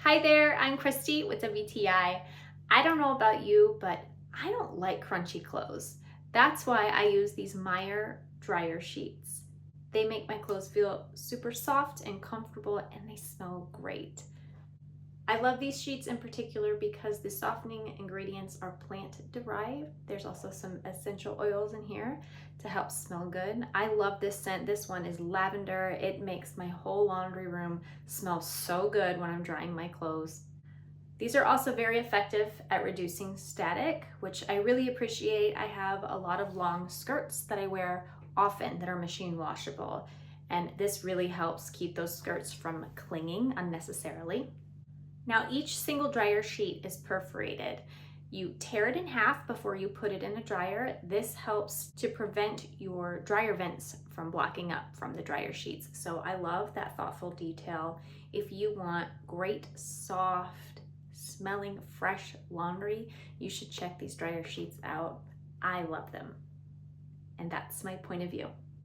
Hi there, I'm Christy with WTI. I don't know about you, but I don't like crunchy clothes. That's why I use these Meyer dryer sheets. They make my clothes feel super soft and comfortable, and they smell great. I love these sheets in particular because the softening ingredients are plant-derived. There's also some essential oils in here to help smell good. I love this scent. This one is lavender. It makes my whole laundry room smell so good when I'm drying my clothes. These are also very effective at reducing static, which I really appreciate. I have a lot of long skirts that I wear often that are machine washable, and this really helps keep those skirts from clinging unnecessarily. Now each single dryer sheet is perforated. You tear it in half before you put it in a dryer. This helps to prevent your dryer vents from blocking up from the dryer sheets. So I love that thoughtful detail. If you want great, soft, smelling, fresh laundry, you should check these dryer sheets out. I love them. And that's my point of view.